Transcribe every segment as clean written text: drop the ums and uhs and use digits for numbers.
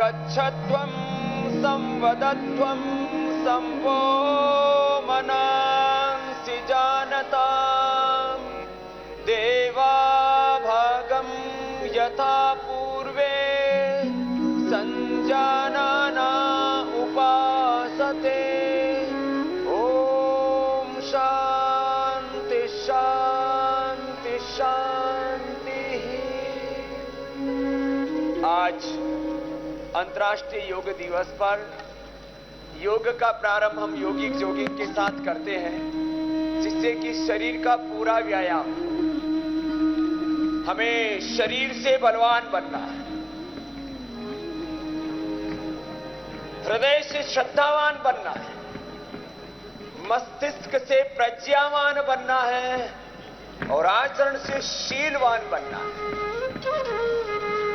गच्छत्वं संवदत्वं संवो मनांसि जानता देवा भागं यथा पूर्वे संजानाना उपासते। ओम शांति शांति शांति। आज अंतर्राष्ट्रीय योग दिवस पर योग का प्रारंभ हम योगिक जॉगिंग के साथ करते हैं, जिससे कि शरीर का पूरा व्यायाम। हमें शरीर से बलवान बनना है, हृदय से श्रद्धावान बनना है, मस्तिष्क से प्रज्ञावान बनना है और आचरण से शीलवान बनना है।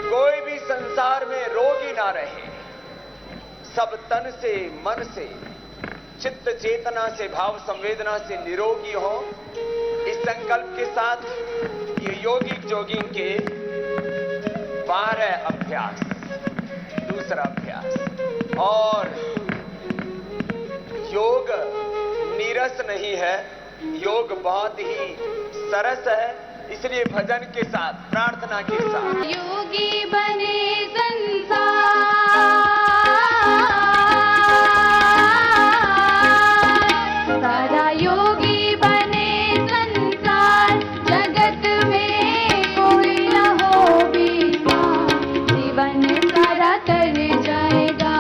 कोई भी संसार में रोगी ना रहे, सब तन से, मन से, चित्त चेतना से, भाव संवेदना से निरोगी हो। इस संकल्प के साथ ये योगिक जॉगिंग के 12 अभ्यास, दूसरा अभ्यास। और योग नीरस नहीं है, योग बहुत ही सरस है। इसलिए भजन के साथ, प्रार्थना के साथ योगी बने संसार, सारा योगी बने संसार, जगत में कोई न हो बीमार, जीवन सारा तर जाएगा,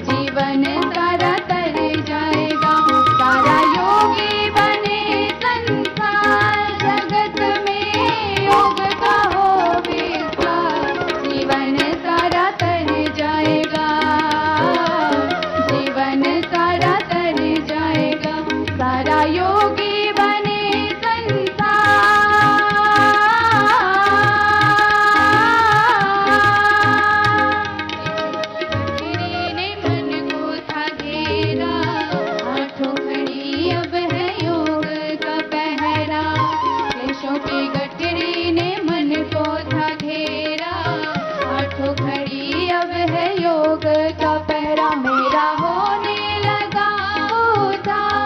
जीवन सारा तर जाएगा। सारा योगी बने संसार, जगत में योग का हो विस्तार, जीवन सारा तर जाएगा, जीवन सारा तर जाएगा। सारा योगी बने संसार। ने मन को था घेरा, आठों घड़ी अब है योग का पहरा। देशों की गठरी ने मन को था घेरा, आठों घड़ी अब है योग का पहरा। मेरा होने लगा उद्धार,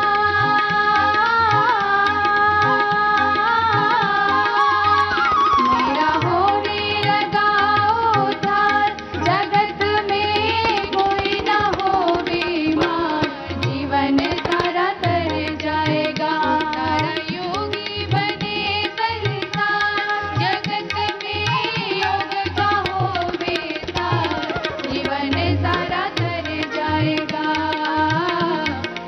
मेरा होने लगा उद्धार, जगत में कोई न हो बीमार, जीवन सारा तर जाएगा। सारा योगी बने संसार, जगत में योग का हो विस्तार, जीवन सारा तर जाएगा,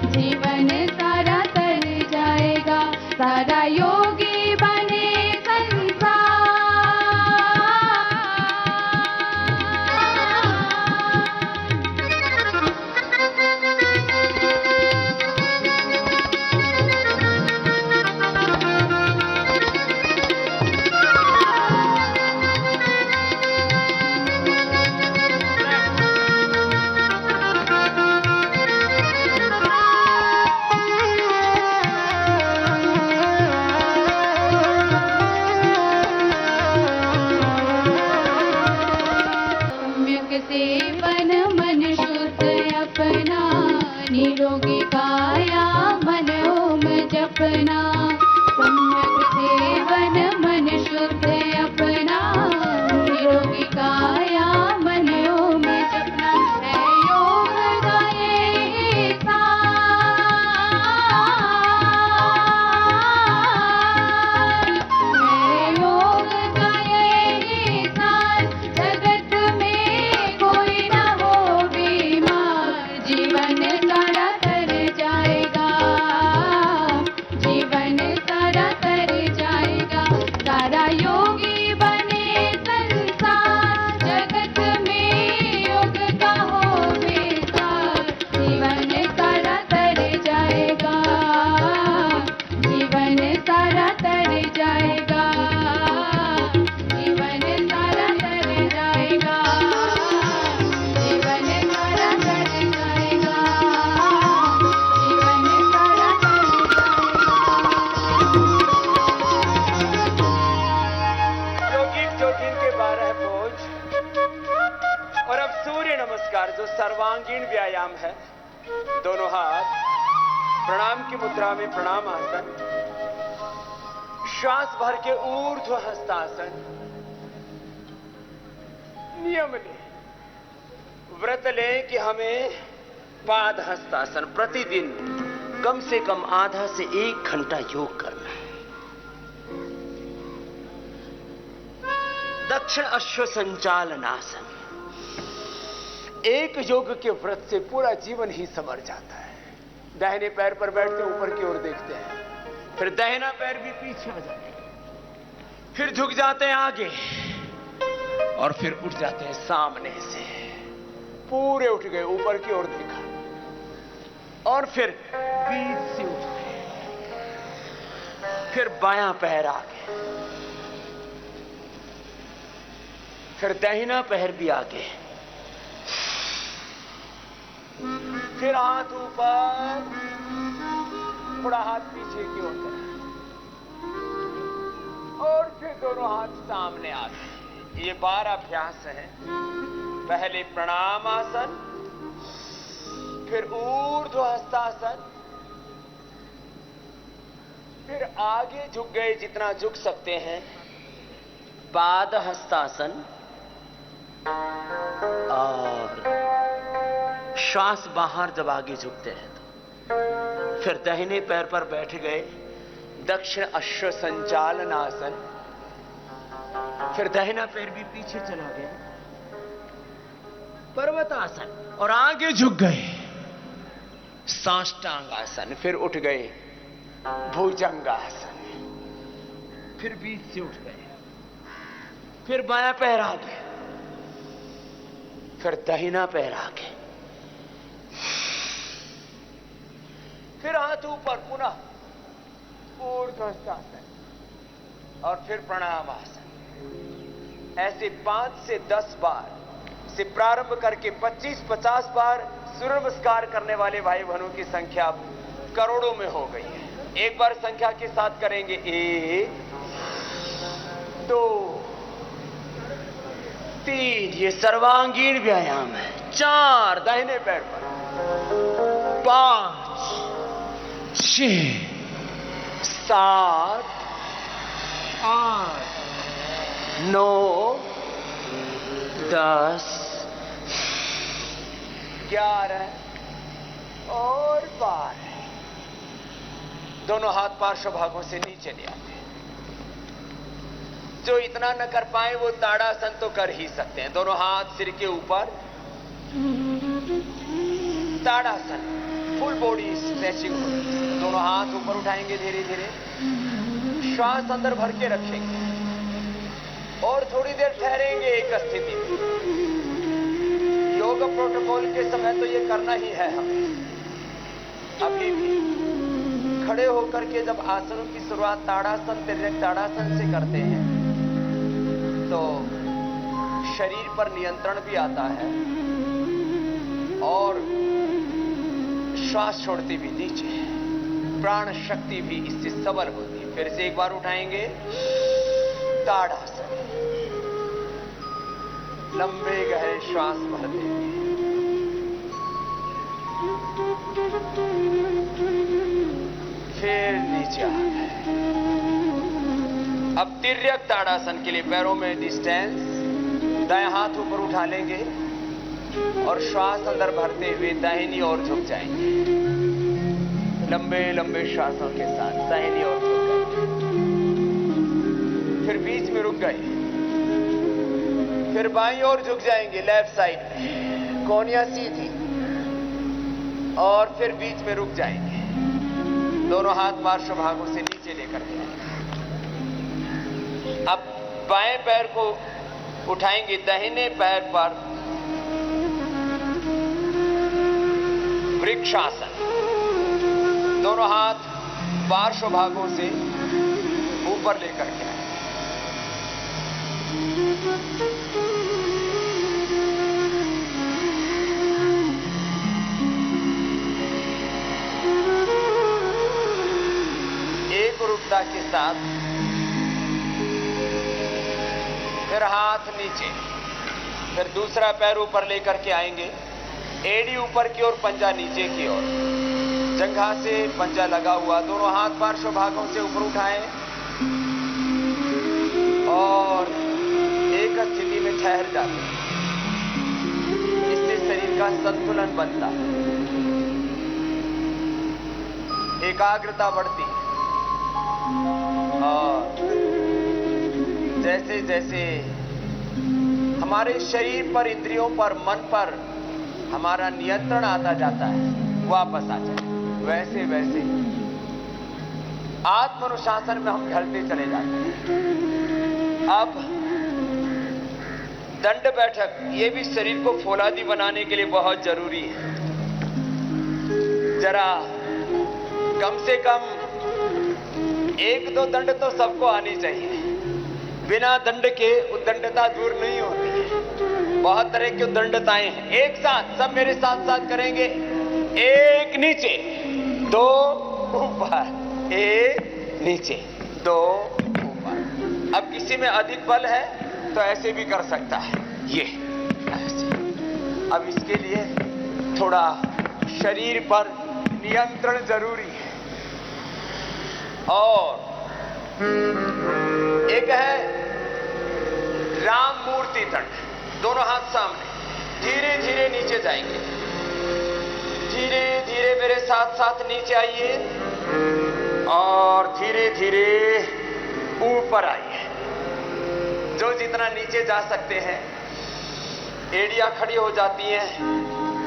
जीवन सारा तर जाएगा। सारा योगी बने सम्यक सेवन मन शुद्ध अपना, निरोगी काया मन ओम जपना। सम्यक सेवन मन शुद्ध अपना, निरोगी काया मन ओम जपना। है योग का ये सार, है योग का ये सार, जगत में कोई न हो बीमार, जीवन सारा तर जाएगा, जीवन प्रणाम है। दोनों हाथ प्रणाम की मुद्रा में, प्रणाम आसन। श्वास भर के ऊर्ध्व हस्तासन। नियम ले, व्रत ले कि हमें पाद हस्तासन प्रतिदिन कम से कम आधा से 1 घंटा योग करना है। दक्षिण अश्व संचालनासन। एक योग के व्रत से पूरा जीवन ही संवर जाता है। दाहिने पैर पर बैठते ऊपर की ओर देखते हैं, फिर दाहिना पैर भी पीछे आ जाते हैं, फिर झुक जाते हैं आगे और फिर उठ जाते हैं सामने से। पूरे उठ गए, ऊपर की ओर देखा और फिर बीच से उठ गए, फिर बायां पैर आगे, फिर दाहिना पैर भी आगे, फिर हाथ ऊपर, थोड़ा हाथ पीछे की ओर करें और फिर दोनों हाथ सामने आगे। ये 12 अभ्यास है। पहले प्रणाम आसन, फिर ऊर्ध्व हस्तासन, फिर आगे झुक गए जितना झुक सकते हैं, पाद हस्तासन, और श्वास बाहर जब आगे झुकते हैं तो फिर दाहिने पैर पर बैठ गए, दक्षिण अश्व संचालन आसन, फिर दाहिना पैर भी पीछे चला गया, पर्वत आसन, और आगे झुक गए साष्टांग आसन, फिर उठ गए भुजंगासन, फिर बीच से उठ गए, फिर बायां पैर आगे, फिर दाहिना पैर आगे, फिर हाथ ऊपर, पुनः ऊर्ध्वस्थासन और फिर प्रणाम आसन। ऐसे 5 से 10 बार से प्रारंभ करके 25-50 बार सूर्य नमस्कार करने वाले भाई बहनों की संख्या करोड़ों में हो गई है। एक बार संख्या के साथ करेंगे, 1 2 3, ये सर्वांगीण व्यायाम है। 4 दाहिने पैर पर, 5 6 7 8 9 10 11 और 12। दोनों हाथ पार्श्व भागों से नीचे ले आते हैं। जो इतना न कर पाए वो ताड़ासन तो कर ही सकते हैं। दोनों हाथ सिर के ऊपर, ताड़ासन, फुल बॉडी स्ट्रेचिंग। दोनों हाथ ऊपर उठाएंगे धीरे धीरे, श्वास अंदर भर के रखेंगे और थोड़ी देर ठहरेंगे एक स्थिति में। योग प्रोटोकॉल के समय तो ये करना ही है हमें। अभी भी खड़े होकर के जब आसनों की शुरुआत ताड़ासन, तिर्यक ताड़ासन से करते हैं तो शरीर पर नियंत्रण भी आता है और श्वास छोड़ती भी नीचे, प्राण शक्ति भी इससे सबल होती है। फिर से एक बार उठाएंगे, ताड़ासन, लंबे गहरे श्वास भरते हुए, फिर नीचे आ गए। अब तिर्यक ताड़ासन के लिए पैरों में डिस्टेंस, दायां हाथ ऊपर उठा लेंगे और श्वास अंदर भरते हुए दाहिनी ओर झुक जाएंगे। लंबे लंबे श्वासों के साथ दाहिनी ओर झुक गए, फिर बीच में रुक गए, फिर बाईं ओर झुक जाएंगे लेफ्ट साइड में, कोहनियां सीधी, और फिर बीच में रुक जाएंगे। दोनों हाथ पार्श्व भागों से नीचे लेकर के अब बाएं पैर को उठाएंगे दाहिने पैर पर, वृक्षासन। दोनों हाथ पार्श्व भागों से ऊपर लेकर के आए। एक रुकता के साथ फिर हाथ नीचे, फिर दूसरा पैर ऊपर लेकर के आएंगे, एड़ी ऊपर की ओर, पंजा नीचे की ओर, जंघा से पंजा लगा हुआ, दोनों हाथ पार्श्व भागों से ऊपर उठाएं और एक स्थिति में ठहर जाते हैं। इससे शरीर का संतुलन बनता है, एकाग्रता बढ़ती है और जैसे जैसे हमारे शरीर पर, इंद्रियों पर, मन पर हमारा नियंत्रण आता जाता है, वापस आ जाए, वैसे वैसे आत्मानुशासन में हम ढलते चले जाते हैं। अब दंड बैठक, ये भी शरीर को फौलादी बनाने के लिए बहुत जरूरी है। जरा कम से कम 1-2 दंड तो सबको आनी चाहिए। बिना दंड के उद्दंडता दूर नहीं होती है। बहुत तरह की उद्दंडताएं हैं। एक साथ, सब मेरे साथ साथ करेंगे। 1 नीचे, 2 ऊपर, 1 नीचे, 2 ऊपर। अब किसी में अधिक बल है तो ऐसे भी कर सकता है, ये ऐसे। अब इसके लिए थोड़ा शरीर पर नियंत्रण जरूरी है। और एक है राम मूर्ति दंड, दोनों हाथ सामने, धीरे धीरे नीचे जाएंगे। धीरे धीरे मेरे साथ साथ नीचे आइए और धीरे धीरे ऊपर आइए। जो जितना नीचे जा सकते हैं, एड़ियां खड़ी हो जाती हैं,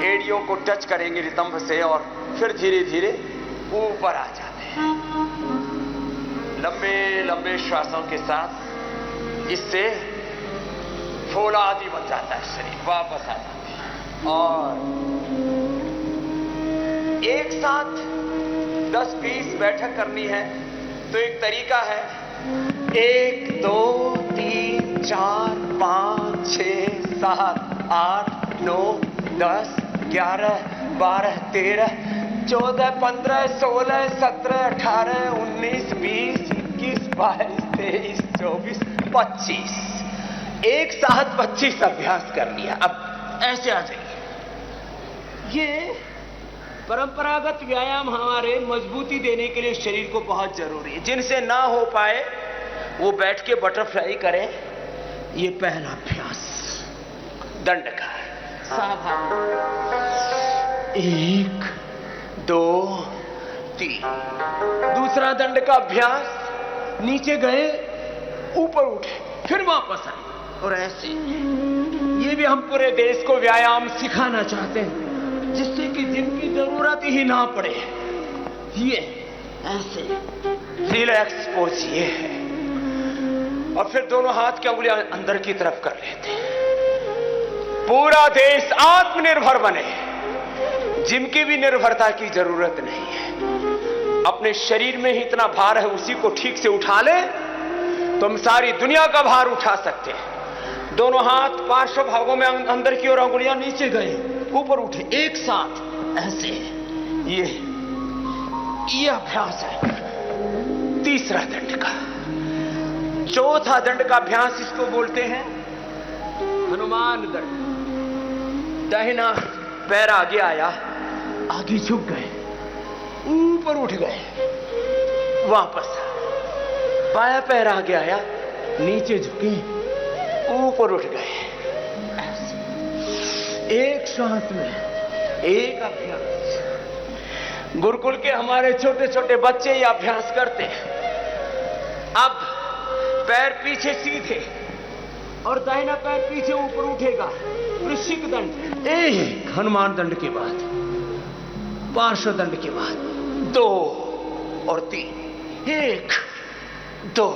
एड़ियों को टच करेंगे नितंब से और फिर धीरे धीरे ऊपर आ जाते हैं। लंबे लंबे श्वासों के साथ इससे फौलादी बन जाता है शरीर, वापस आ जाते हैं। और एक साथ 10-20 बैठक करनी है तो एक तरीका है, 1 2 3 4 5 6 7 8 9 10 11 12 13 14 15 16 17 18 19 20 21 22 23 24 25, एक साथ 25 अभ्यास कर लिया। अब ऐसे आ जाइए। ये परंपरागत व्यायाम हमारे मजबूती देने के लिए शरीर को बहुत जरूरी है। जिनसे ना हो पाए वो बैठ के बटरफ्लाई करें। ये पहला अभ्यास दंड का, सावधान। 1 2 3। दूसरा दंड का अभ्यास, नीचे गए, ऊपर उठे, फिर वापस आए और ऐसे। ये भी हम पूरे देश को व्यायाम सिखाना चाहते हैं जिससे कि जिनकी जरूरत ही ना पड़े। ये ऐसे रिलैक्स पोज ये है। और फिर दोनों हाथ की उंगलियां अंदर की तरफ कर लेते हैं। पूरा देश आत्मनिर्भर बने, जिनकी भी निर्भरता की जरूरत नहीं है। अपने शरीर में ही इतना भार है, उसी को ठीक से उठा ले तो हम सारी दुनिया का भार उठा सकते हैं। दोनों हाथ पार्श्व भागों में अंदर की ओर, अंगुलियां नीचे गए, ऊपर उठे, एक साथ ऐसे। ये अभ्यास है तीसरा दंड का। चौथा दंड का अभ्यास इसको बोलते हैं हनुमान दंड। दाहिना पैर आगे आया, आगे झुक गए, ऊपर उठ गए, वापस। बाया पैर आगे आया, नीचे झुके, ऊपर उठ गए। एक श्वास में एक अभ्यास। गुरुकुल के हमारे छोटे छोटे बच्चे ये अभ्यास करते हैं। अब पैर पीछे सीधे और दाहिना पैर पीछे ऊपर उठेगा, वृश्चिक दंड। एक हनुमान दंड के बाद, पार्श्व दंड के बाद 2 और 3, 1 2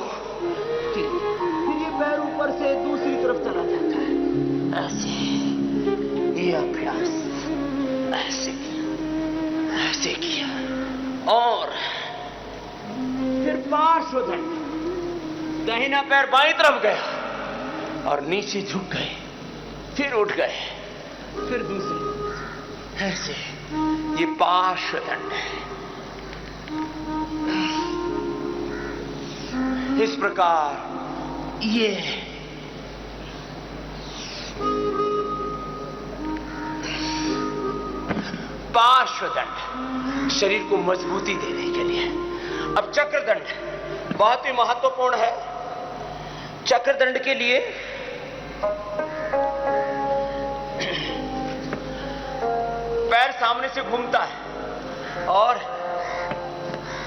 3। फिर ये पैर ऊपर से दूसरी तरफ चला जाता है, ऐसे। ये अभ्यास ऐसे ऐसे किया और फिर पार्श्व दंड। दाहिना पैर बाईं तरफ गया और नीचे झुक गए, फिर उठ गए, फिर दूसरी, ऐसे। ये पार्श्व दंड है। इस प्रकार ये पार्श्वदंड शरीर को मजबूती देने के लिए। अब चक्रदंड बहुत ही महत्वपूर्ण है। चक्रदंड के लिए पैर सामने से घूमता है और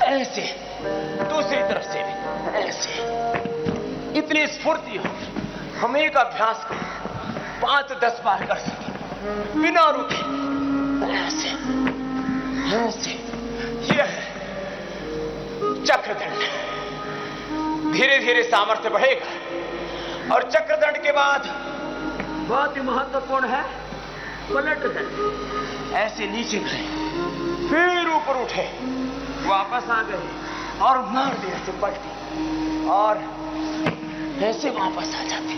ऐसे दूसरी तरफ से भी ऐसे। इतनी स्फूर्ति हो, हम एक अभ्यास को 5-10 बार कर सकें बिना रुके। ऐसे ऐसे, यह है चक्रदंड। धीरे धीरे सामर्थ्य बढ़ेगा। और चक्रदंड के बाद बहुत ही महत्वपूर्ण है पलट दंड। ऐसे नीचे गए, फिर ऊपर उठे, वापस आ गए और मार दिया ऐसे पलटी, और ऐसे वापस आ जाते।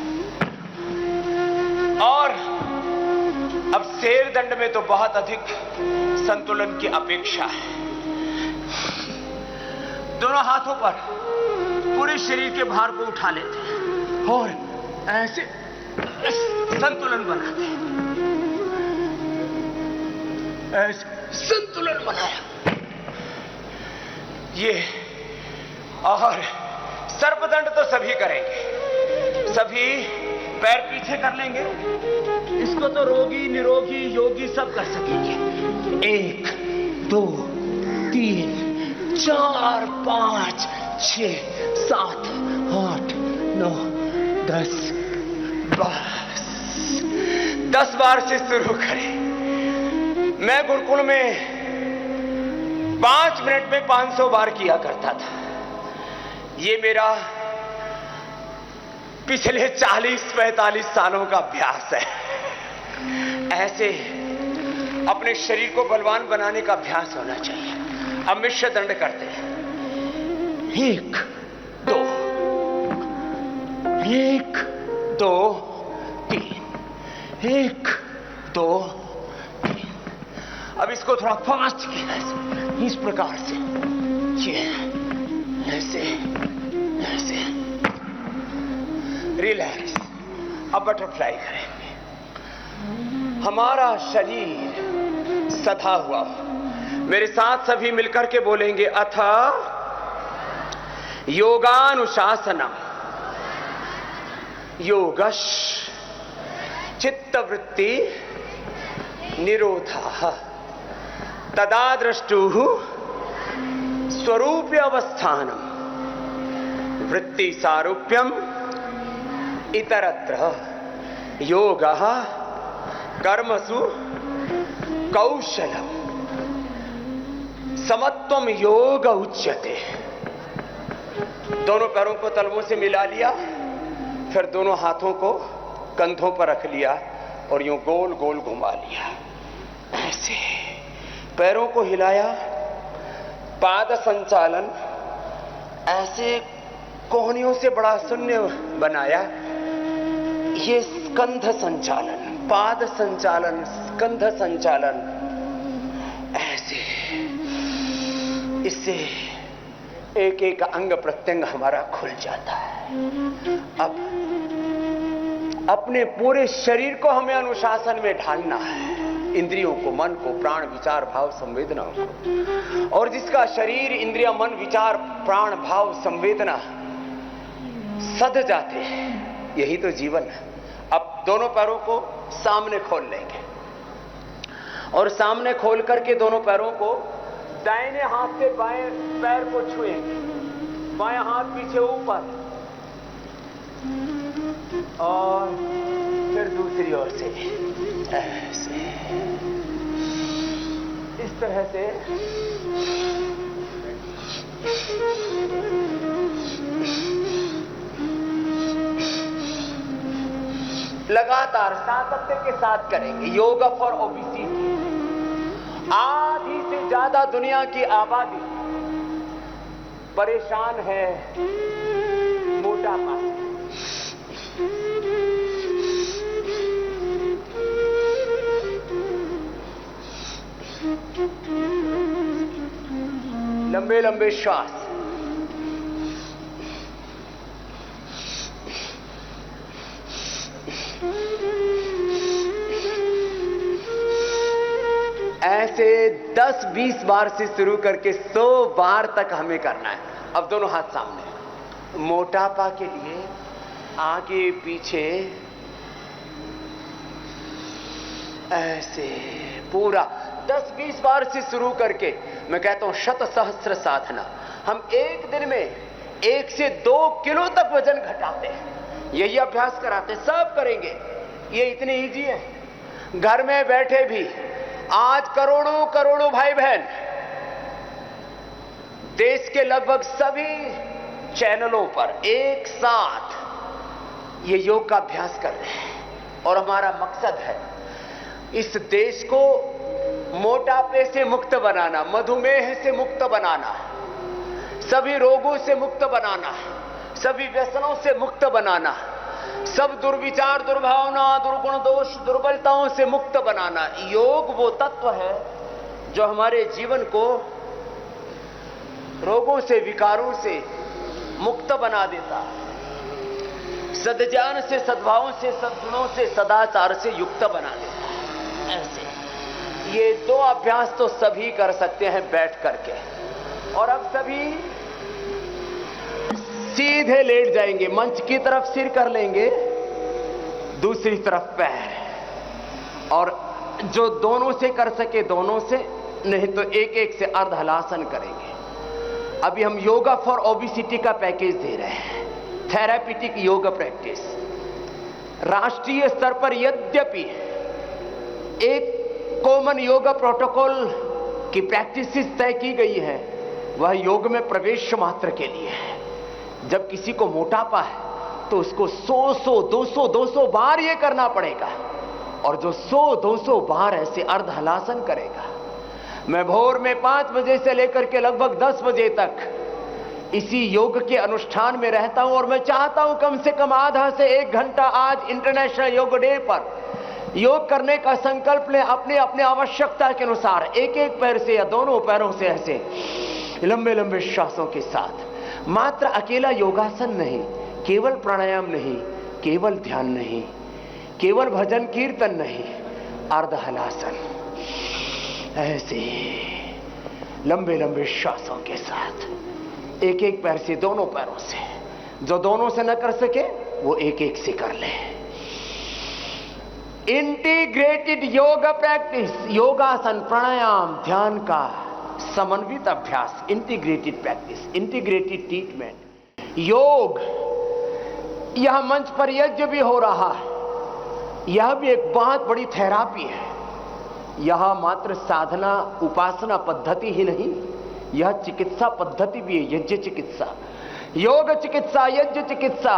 और अब शेर दंड में तो बहुत अधिक संतुलन की अपेक्षा है। दोनों हाथों पर पूरे शरीर के भार को उठा लेते हैं और ऐसे संतुलन बनाते हैं। ऐसे संतुलन बनाया ये। और सर्पदंड तो सभी करेंगे, सभी पैर पीछे कर लेंगे। इसको तो रोगी, निरोगी, योगी सब कर सकेंगे। 1 2 3 4 5 6 7 8 9 10 बस 10 बार से शुरू करें। मैं गुरुकुल में 5 मिनट में 500 बार किया करता था। ये मेरा पिछले 40-45 सालों का अभ्यास है। ऐसे अपने शरीर को बलवान बनाने का अभ्यास होना चाहिए। अब मिश्र दंड करते हैं। 1 2 1 2 3 1 2 3। अब इसको थोड़ा फास्ट किया इस प्रकार से, ये ऐसे ऐसे। रिलैक्स। अब बटरफ्लाई करेंगे। हमारा शरीर सधा हुआ हो। मेरे साथ सभी मिलकर के बोलेंगे, अथ योगानुशासनम योगश चित्तवृत्ति निरोधः तदा द्रष्टुः स्वरूप्य अवस्थानम वृत्ति सारूप्यम इतरत्र योगः कर्मसु कौशलम समत्वम योग उच्यते। दोनों पैरों को तलवों से मिला लिया, फिर दोनों हाथों को कंधों पर रख लिया और यूं गोल गोल घुमा लिया। ऐसे पैरों को हिलाया, पाद संचालन, ऐसे कोहनियों से बड़ा शून्य बनाया। ये स्कंध संचालन, पाद संचालन, स्कंध संचालन। ऐसे इससे एक एक अंग प्रत्यंग हमारा खुल जाता है। अब अपने पूरे शरीर को हमें अनुशासन में ढालना है। इंद्रियों को, मन को, प्राण, विचार, भाव, संवेदनाओं को। और जिसका शरीर, इंद्रिया, मन, विचार, प्राण, भाव, संवेदना सध जाते हैं, यही तो जीवन है। अब दोनों पैरों को सामने खोल लेंगे और सामने खोल करके दोनों पैरों को दाहिने हाथ से बाएं पैर को छुएंगे, बाएं हाथ पीछे ऊपर, और फिर दूसरी ओर से ऐसे, इस तरह से लगातार सातत्य के साथ करेंगे। Yoga for obesity. आधी से ज्यादा दुनिया की आबादी परेशान है मोटापा से। लंबे लंबे श्वास। ऐसे 10-20 बार से शुरू करके 100 बार तक हमें करना है। अब दोनों हाथ सामने। मोटापा के लिए आगे पीछे ऐसे पूरा 10-20 बार से शुरू करके, मैं कहता हूं शत सहस्त्र साधना। हम एक दिन में 1 से 2 किलो तक वजन घटाते हैं। यही अभ्यास कराते, सब करेंगे। ये इतनी इजी है। घर में बैठे भी आज करोड़ों करोड़ों भाई बहन देश के लगभग सभी चैनलों पर एक साथ ये योग का अभ्यास कर रहे हैं। और हमारा मकसद है इस देश को मोटापे से मुक्त बनाना, मधुमेह से मुक्त बनाना, सभी रोगों से मुक्त बनाना, सभी व्यसनों से मुक्त बनाना, सब दुर्विचार, दुर्भावना, दुर्गुण, दोष, दुर्बलताओं से मुक्त बनाना। योग वो तत्व है जो हमारे जीवन को रोगों से, विकारों से मुक्त बना देता है। सद्ज्ञान से, सद्भावों से, सद्गुणों से, सदाचार से युक्त बना देता है। ऐसे ये 2 अभ्यास तो सभी कर सकते हैं बैठ करके। और अब सभी सीधे लेट जाएंगे, मंच की तरफ सिर कर लेंगे, दूसरी तरफ पैर। और जो दोनों से कर सके दोनों से, नहीं तो एक एक से अर्ध हलासन करेंगे। अभी हम योगा फॉर ओबेसिटी का पैकेज दे रहे हैं, थेरापीटिक योगा प्रैक्टिस। राष्ट्रीय स्तर पर यद्यपि एक कॉमन योगा प्रोटोकॉल की प्रैक्टिस तय की गई है, वह योग में प्रवेश मात्र के लिए है। जब किसी को मोटापा है तो उसको 100-200 बार ये करना पड़ेगा। और जो 100-200 बार ऐसे अर्ध हलासन करेगा, मैं भोर में 5 बजे से लेकर के लगभग 10 बजे तक इसी योग के अनुष्ठान में रहता हूं। और मैं चाहता हूं कम से कम आधा से 1 घंटा आज इंटरनेशनल योग डे पर योग करने का संकल्प लें। अपने अपने आवश्यकता के अनुसार एक एक पैर से या दोनों पैरों से ऐसे लंबे लंबे श्वासों के साथ। मात्र अकेला योगासन नहीं, केवल प्राणायाम नहीं, केवल ध्यान नहीं, केवल भजन कीर्तन नहीं, अर्ध हलासन। ऐसे लंबे लंबे श्वासों के साथ एक एक पैर से, दोनों पैरों से। जो दोनों से न कर सके वो एक एक से कर ले। इंटीग्रेटेड योगा प्रैक्टिस, योगासन, प्राणायाम, ध्यान का समन्वित अभ्यास, इंटीग्रेटेड प्रैक्टिस, इंटीग्रेटेड ट्रीटमेंट। योग यह मंच पर यज्ञ भी हो रहा है, यह भी एक बहुत बड़ी थेरापी है। यह मात्र साधना उपासना पद्धति ही नहीं, यह चिकित्सा पद्धति भी है। यज्ञ चिकित्सा, योग चिकित्सा, यज्ञ चिकित्सा,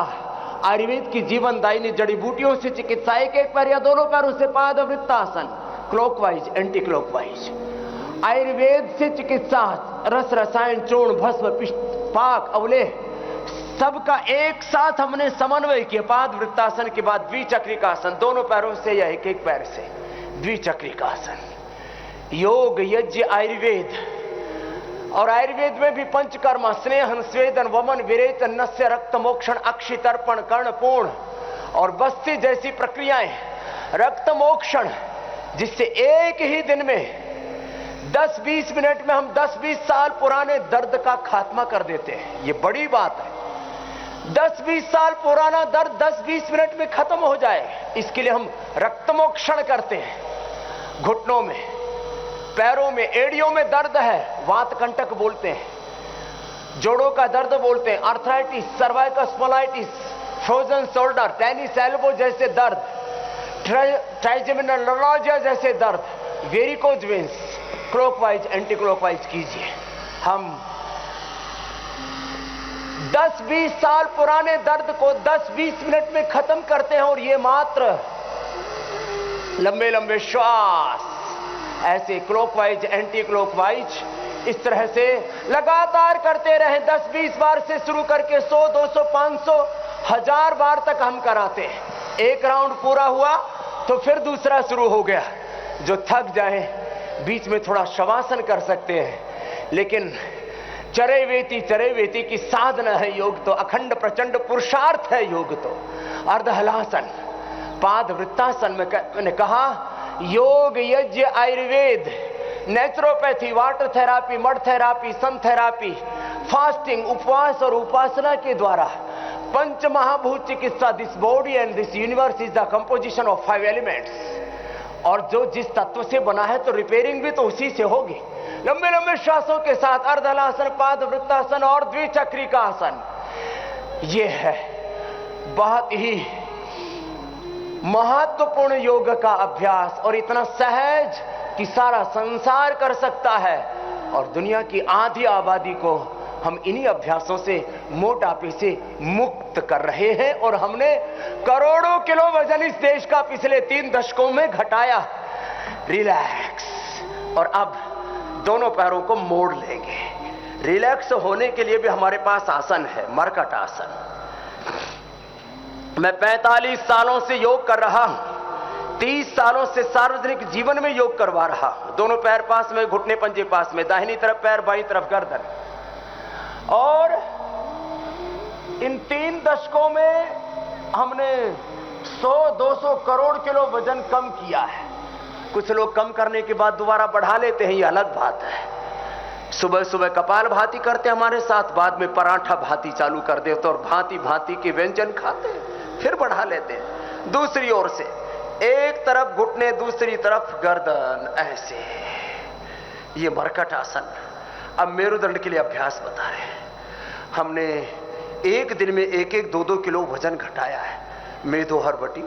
आयुर्वेद की जीवनदायिनी जड़ी बूटियों से चिकित्सा। एक एक पैर या दोनों पैरों से पादवृत्तासन, क्लॉकवाइज, एंटी क्लॉकवाइज। आयुर्वेद से चिकित्सा, रस, रसायन, चूर्ण, भस्म, पिष्ट, पाक, अवलेह, सबका एक साथ हमने समन्वय किया। पादवृत्तासन के बाद द्विचक्रिकासन, दोनों पैरों से या एक एक पैर से द्विचक्रिकासन। योग, यज्ञ, आयुर्वेद। और आयुर्वेद में भी पंचकर्म, स्नेहन, स्वेदन, वमन, विरेचन, नस्य, रक्त मोक्षण, अक्षि, तर्पण, कर्णपूर्ण और बस्ती जैसी प्रक्रियाएं। रक्त मोक्षण, जिससे एक ही दिन में 10-20 मिनट में हम 10-20 साल पुराने दर्द का खात्मा कर देते हैं। ये बड़ी बात है। 10-20 साल पुराना दर्द 10-20 मिनट में खत्म हो जाए, इसके लिए हम रक्तमोक्षण करते हैं। घुटनों में, पैरों में, एड़ियों में दर्द है, वात कंटक बोलते हैं। जोड़ों का दर्द बोलते हैं, arthritis, cervical spondylitis, frozen shoulder, tennis elbow जैसे दर्द, ट्राइजेमिनल न्यूरोलजिया जैसे दर्द, varicose veins. Clockwise, anti clockwise कीजिए। हम 10-20 साल पुराने दर्द को 10-20 मिनट में खत्म करते हैं। और ये मात्र लंबे लंबे श्वास, ऐसे क्लॉकवाइज, एंटी क्लॉकवाइज, इस तरह से लगातार करते रहे। 10-20 बार से शुरू करके 100, 200, 500, 1000 बार तक हम कराते हैं। एक राउंड पूरा हुआ तो फिर दूसरा शुरू हो गया। जो थक जाए बीच में थोड़ा शवासन कर सकते हैं, लेकिन चरैवेति की साधना है योग तो। अखंड प्रचंड पुरुषार्थ है योग तो। अर्धहलासन, पाद वृत्तासन में मैंने कहा योग, यज्ञ, Ayurveda naturopathy, water therapy, mud therapy, sun therapy, fasting, उपवास और उपासना के द्वारा पंच महाभूत चिकित्सा, this body and this universe is the composition of 5 elements. और जो जिस तत्व से बना है तो रिपेयरिंग भी तो उसी से होगी। लंबे लंबे श्वासों के साथ अर्धलासन, पाद वृत्तासन और द्विचक्री का आसन, यह है बहुत ही महत्वपूर्ण योग का अभ्यास और इतना सहज कि सारा संसार कर सकता है। और दुनिया की आधी आबादी को हम इन्हीं अभ्यासों से, मोटापे से मुक्त कर रहे हैं। और हमने करोड़ों किलो वजन इस देश का पिछले 3 दशकों में घटाया। रिलैक्स। और अब दोनों पैरों को मोड़ लेंगे। रिलैक्स होने के लिए भी हमारे पास आसन है, मरकट आसन। मैं 45 सालों से योग कर रहा हूं, 30 सालों से सार्वजनिक जीवन में योग करवा रहा हूं। दोनों पैर पास में, घुटने पंजे पास में, दाहिनी तरफ पैर, बाईं तरफ गर्दन। और इन 3 दशकों में हमने 100-200 करोड़ किलो वजन कम किया है। कुछ लोग कम करने के बाद दोबारा बढ़ा लेते हैं, ये अलग बात है। सुबह सुबह कपाल भाती करते हमारे साथ, बाद में पराठा भाती चालू कर देते और भांति भांति के व्यंजन खाते, फिर बढ़ा लेते हैं। दूसरी ओर से एक तरफ घुटने, दूसरी तरफ गर्दन, ऐसे। ये मरकट आसन। अब मेरुदंड के लिए अभ्यास बता रहे हैं। हमने एक दिन में 1-1, 2-2 किलो वजन घटाया है। मेदो हरबटी,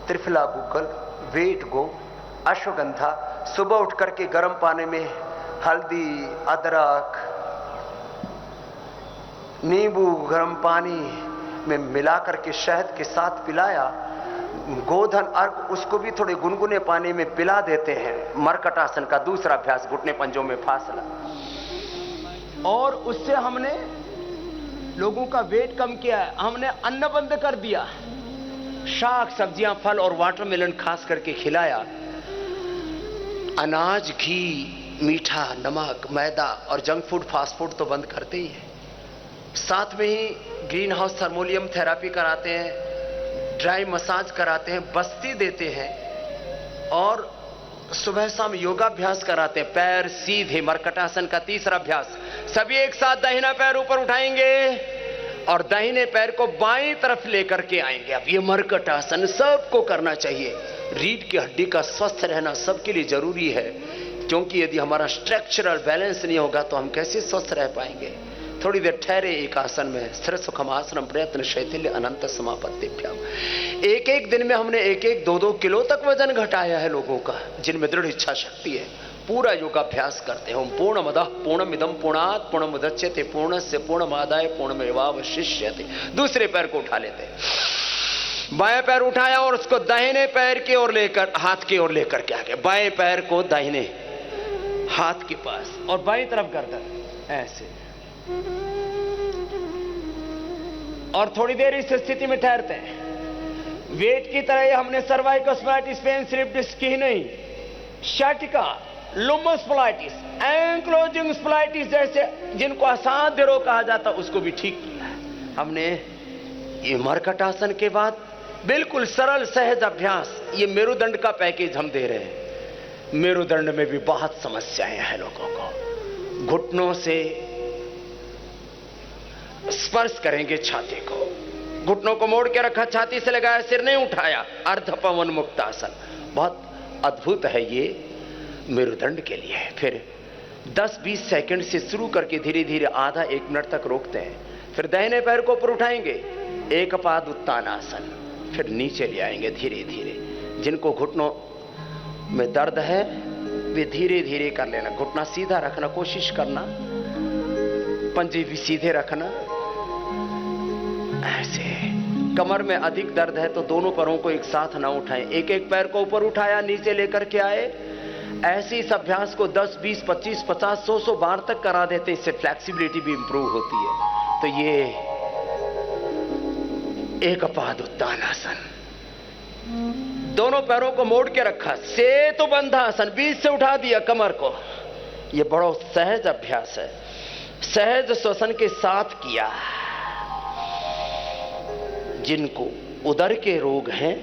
त्रिफला गुग्गल, वेट गो, अश्वगंधा। सुबह उठ करके गर्म पानी में हल्दी, अदरक, नींबू गर्म पानी में मिला करके शहद के साथ पिलाया। गोधन अर्क, उसको भी थोड़े गुनगुने पानी में पिला देते हैं। मरकट आसन का दूसरा अभ्यास, घुटने पंजों में फासला। और उससे हमने लोगों का वेट कम किया है। हमने अन्न बंद कर दिया, शाक सब्जियां, फल और वाटरमेलन खास करके खिलाया। अनाज, घी, मीठा, नमक, मैदा और जंक फूड, फास्ट फूड तो बंद करते ही हैं। साथ में ही ग्रीन हाउस थर्मोलियम थेरापी कराते हैं, ड्राई मसाज कराते हैं, बस्ती देते हैं और सुबह शाम योगाभ्यास कराते हैं। पैर सीधे, मरकटासन का तीसरा अभ्यास। सभी एक साथ दाहिना पैर ऊपर उठाएंगे और दाहिने पैर को बाईं तरफ लेकर के आएंगे। अब ये मरकटासन सबको करना चाहिए। रीढ़ की हड्डी का स्वस्थ रहना सबके लिए जरूरी है, क्योंकि यदि हमारा स्ट्रक्चरल बैलेंस नहीं होगा तो हम कैसे स्वस्थ रह पाएंगे। थोड़ी देर ठहरे एक आसन में। स्थिर सुखमासनम प्रयत्न शैथिल्य अनंत समापत्तिभ्याम। एक दिन में हमने 1-1, 2-2 किलो तक वजन घटाया है लोगों का, जिनमें दृढ़ इच्छा शक्ति है। पूरा योगाभ्यास करते हैं। ओम पूर्णमदः पूर्णमिदं पूर्णात् पूर्णमुदच्यते पूर्णस्य पूर्णमादाय पूर्णमेवावशिष्यते। दूसरे पैर को उठा लेते हैं। बाएं पैर उठाया और उसको दाहिने पैर की ओर लेकर, हाथ की ओर लेकर के आगे। बाएं पैर को दाहिने हाथ के पास और बाईं तरफ गर्दन, ऐसे। और थोड़ी देर इस स्थिति में ठहरते हैं। वेट की तरह हमने सर्वाइकल स्पाइटिस, पेन स्लिप डिस्क की ही नहीं, शाटिका, लुम्बस स्प्लाइटिस, एंक्लोजिंग स्प्लाइटिस जैसे जिनको असाध्य रोग कहा जाता, उसको भी ठीक किया है हमने। ये मरकट आसन के बाद बिल्कुल सरल सहज अभ्यास। ये मेरुदंड का पैकेज हम दे रहे हैं। मेरुदंड में भी बहुत समस्याएं हैं लोगों को। घुटनों से स्पर्श करेंगे छाती को, घुटनों को मोड़ के रखा, छाती से लगाया, सिर नहीं उठाया, अर्ध पवन मुक्त आसन। बहुत अद्भुत है ये मेरुदंड के लिए। फिर 10-20 सेकंड से शुरू करके धीरे धीरे आधा 1 मिनट तक रोकते हैं। फिर दाहिने पैर को ऊपर उठाएंगे, एक पाद उत्तान आसन। फिर नीचे ले आएंगे धीरे धीरे। जिनको घुटनों में दर्द है वे धीरे धीरे कर लेना। घुटना सीधा रखना कोशिश करना, पंजे भी सीधे रखना, ऐसे। कमर में अधिक दर्द है तो दोनों पैरों को एक साथ ना उठाएं। एक पैर को ऊपर उठाया, नीचे लेकर के आए। ऐसे इस अभ्यास को 10, 20, 25, 50, 100 बार तक करा देते। इससे फ्लेक्सिबिलिटी भी इंप्रूव होती है। तो ये एक पाद उत्तान आसन। दोनों पैरों को मोड़ के रखा, सेतु बंधासन, बीच से उठा दिया कमर को। यह बड़ा सहज अभ्यास है, सहज श्वसन के साथ किया। जिनको उदर के रोग हैं,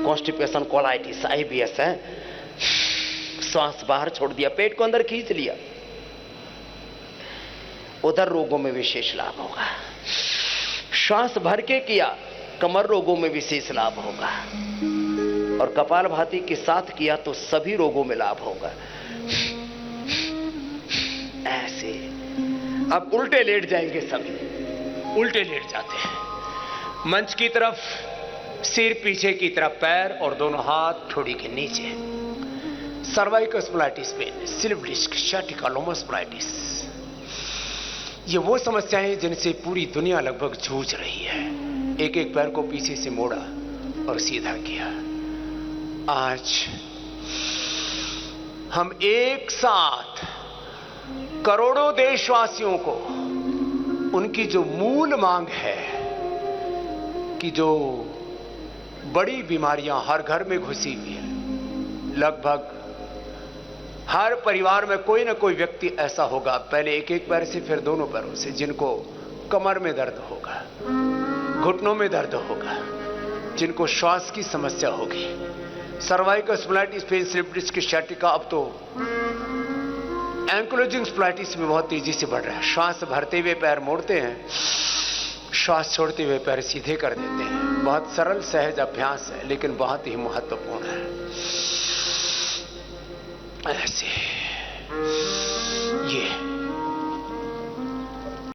कॉन्स्टिपेशन, कोलाइटिस, IBS है, श्वास बाहर छोड़ दिया, पेट को अंदर खींच लिया, उधर रोगों में विशेष लाभ होगा। श्वास भर के किया, कमर रोगों में विशेष लाभ होगा। और कपालभाति के साथ किया तो सभी रोगों में लाभ होगा। ऐसे अब उल्टे लेट जाएंगे, सभी उल्टे लेट जाते हैं। मंच की तरफ सिर, पीछे की तरफ पैर और दोनों हाथ ठोड़ी के नीचे। Cervical spondylitis pain, slip disc, sciatica, lumbar spondylitis, ये वो समस्याएं हैं जिनसे पूरी दुनिया लगभग जूझ रही है। एक एक पैर को पीछे से मोड़ा और सीधा किया। आज हम एक साथ करोड़ों देशवासियों को उनकी जो मूल मांग है कि जो बड़ी बीमारियां हर घर में घुसी हुई है, लगभग हर परिवार में कोई ना कोई व्यक्ति ऐसा होगा, पहले एक एक पैर से फिर दोनों पैरों से, जिनको कमर में दर्द होगा, घुटनों में दर्द होगा, जिनको श्वास की समस्या होगी, cervical spondylitis pain, slip disc, sciatica, अब तो एंकिलोजिंग स्प्लाइटिस में बहुत तेजी से बढ़ रहा है। श्वास भरते हुए पैर मोड़ते हैं, श्वास छोड़ते हुए पैर सीधे कर देते हैं। बहुत सरल सहज अभ्यास है, लेकिन बहुत ही महत्वपूर्ण है। ऐसे ये